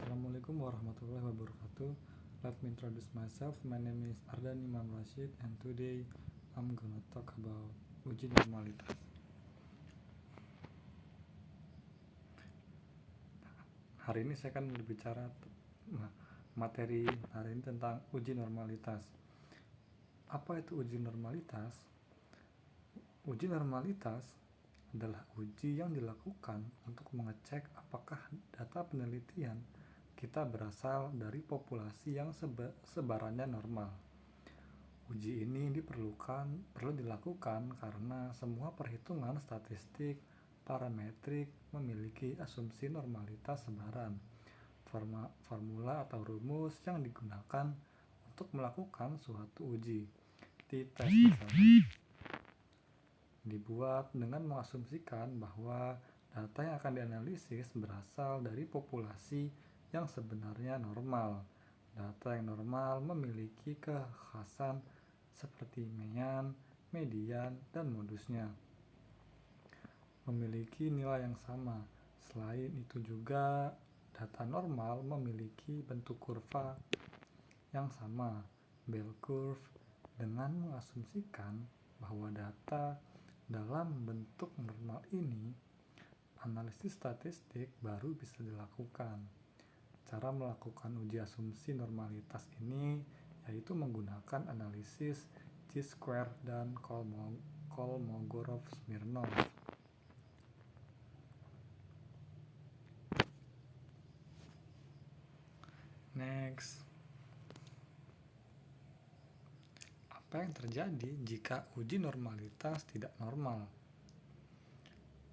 Assalamualaikum warahmatullahi wabarakatuh. Let me introduce myself. My name is Ardan Imam Rashid and today I'm gonna talk about uji normalitas. Hari ini saya akan berbicara materi hari ini tentang uji normalitas. Apa itu uji normalitas? Uji normalitas adalah uji yang dilakukan untuk mengecek apakah data penelitian kita berasal dari populasi yang sebarannya normal. Uji ini perlu dilakukan karena semua perhitungan statistik parametrik memiliki asumsi normalitas sebaran. Formula atau rumus yang digunakan untuk melakukan suatu uji. T-test misalnya dibuat dengan mengasumsikan bahwa data yang akan dianalisis berasal dari populasi yang sebenarnya normal. Data yang normal memiliki kekhasan seperti mean, median, dan modusnya. Memiliki nilai yang sama. Selain itu juga data normal memiliki bentuk kurva yang sama, bell curve, dengan mengasumsikan bahwa data dalam bentuk normal ini, analisis statistik baru bisa dilakukan. Cara melakukan uji asumsi normalitas ini yaitu menggunakan analisis chi-square dan Kolmogorov-Smirnov. Next. Apa yang terjadi jika uji normalitas tidak normal?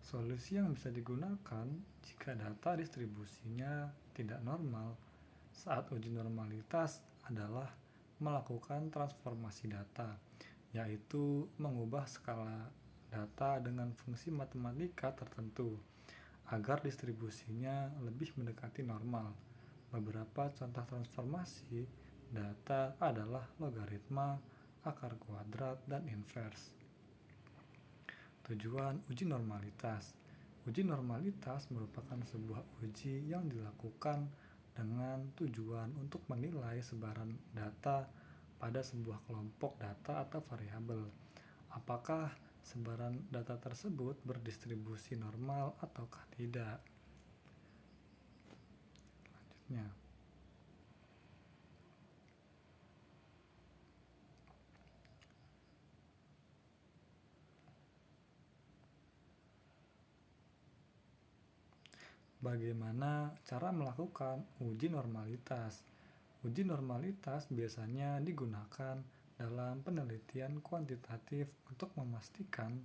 Solusi yang bisa digunakan jika data distribusinya tidak normal saat uji normalitas adalah melakukan transformasi data, yaitu mengubah skala data dengan fungsi matematika tertentu agar distribusinya lebih mendekati normal. Beberapa contoh transformasi data adalah logaritma, akar kuadrat, dan inverse. Tujuan uji normalitas. Uji normalitas merupakan sebuah uji yang dilakukan dengan tujuan untuk menilai sebaran data pada sebuah kelompok data atau variabel. Apakah sebaran data tersebut berdistribusi normal ataukah tidak? Selanjutnya, bagaimana cara melakukan uji normalitas? Uji normalitas biasanya digunakan dalam penelitian kuantitatif untuk memastikan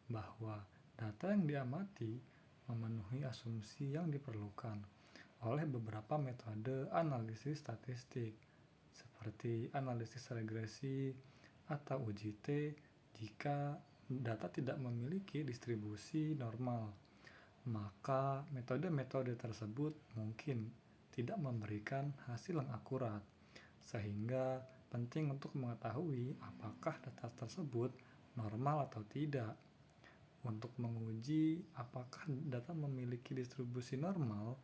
bahwa data yang diamati memenuhi asumsi yang diperlukan oleh beberapa metode analisis statistik, seperti analisis regresi atau uji T jika data tidak memiliki distribusi normal. Maka metode-metode tersebut mungkin tidak memberikan hasil yang akurat, sehingga penting untuk mengetahui apakah data tersebut normal atau tidak. Untuk menguji apakah data memiliki distribusi normal,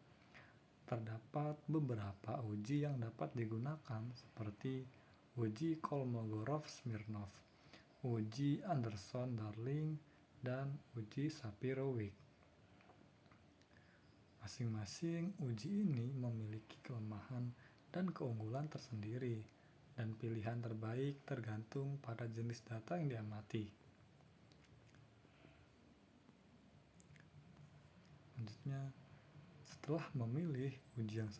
terdapat beberapa uji yang dapat digunakan seperti uji Kolmogorov-Smirnov, uji Anderson-Darling, dan uji Shapiro-Wilk. Masing-masing uji ini memiliki kelemahan dan keunggulan tersendiri, dan pilihan terbaik tergantung pada jenis data yang diamati. Selanjutnya, setelah memilih uji yang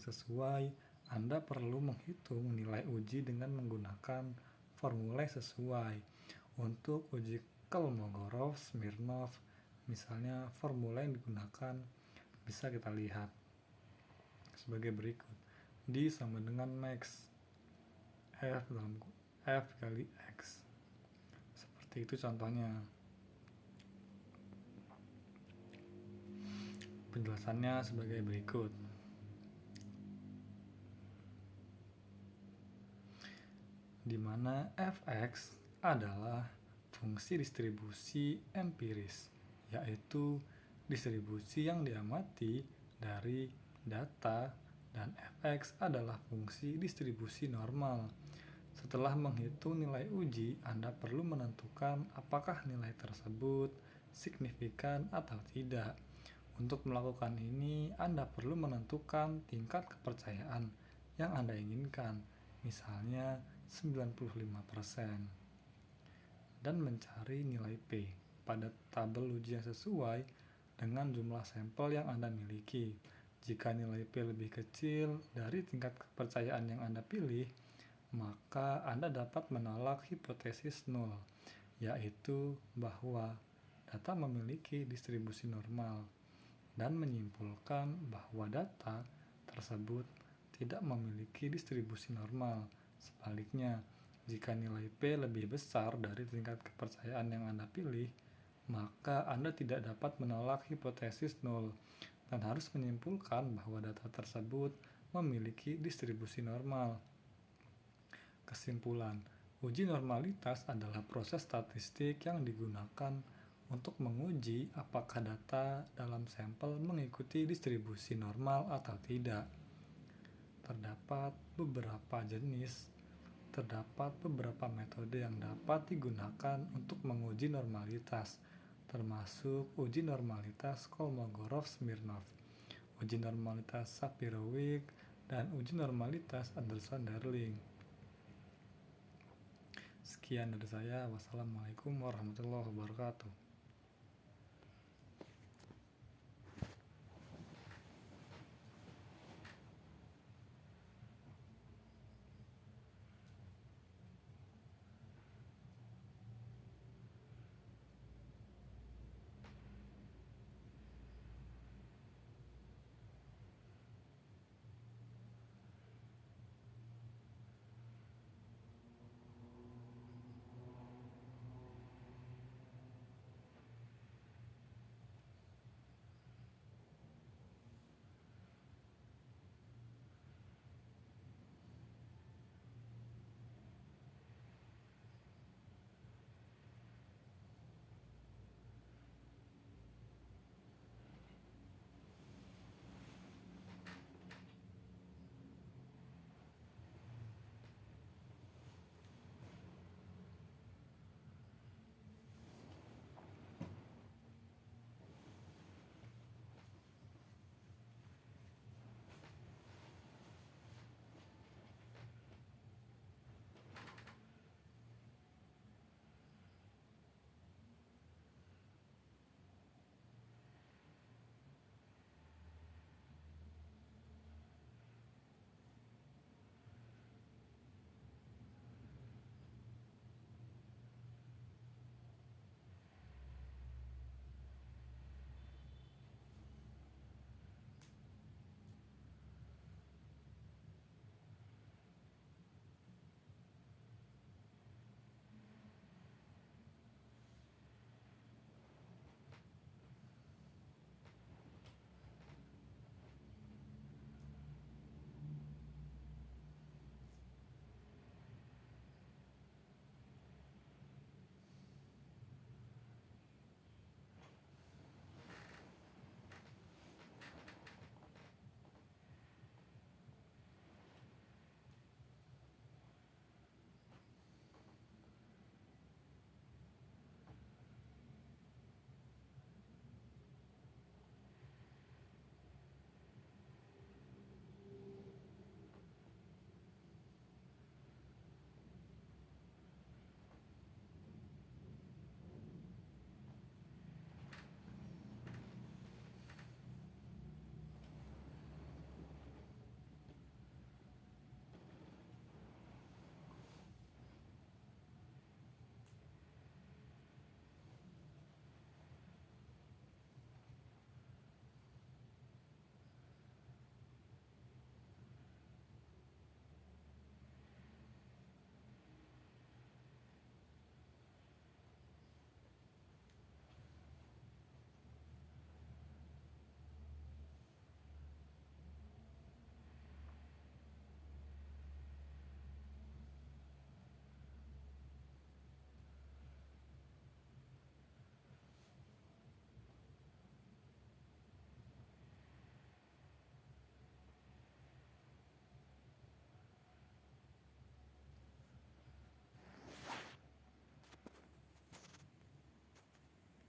sesuai, Anda perlu menghitung nilai uji dengan menggunakan formula sesuai. Untuk uji Kolmogorov-Smirnov, misalnya formula yang digunakan bisa kita lihat sebagai berikut. D sama dengan max F kali X. Seperti itu contohnya. Penjelasannya sebagai berikut. Di mana Fx adalah fungsi distribusi empiris, yaitu distribusi yang diamati dari data, dan fx adalah fungsi distribusi normal. Setelah menghitung nilai uji, Anda perlu menentukan apakah nilai tersebut signifikan atau tidak. Untuk melakukan ini, Anda perlu menentukan tingkat kepercayaan yang Anda inginkan, misalnya 95%, dan mencari nilai P pada tabel uji yang sesuai dengan jumlah sampel yang Anda miliki. Jika nilai P lebih kecil dari tingkat kepercayaan yang Anda pilih, maka Anda dapat menolak hipotesis nol, yaitu bahwa data memiliki distribusi normal, dan menyimpulkan bahwa data tersebut tidak memiliki distribusi normal. Sebaliknya, jika nilai P lebih besar dari tingkat kepercayaan yang Anda pilih, maka Anda tidak dapat menolak hipotesis nol dan harus menyimpulkan bahwa data tersebut memiliki distribusi normal. Kesimpulan, uji normalitas adalah proses statistik yang digunakan untuk menguji apakah data dalam sampel mengikuti distribusi normal atau tidak. Terdapat beberapa metode yang dapat digunakan untuk menguji normalitas, termasuk uji normalitas Kolmogorov-Smirnov, uji normalitas Sapir-Whorf, dan uji normalitas Anderson-Darling. Sekian dari saya. Wassalamualaikum warahmatullahi wabarakatuh.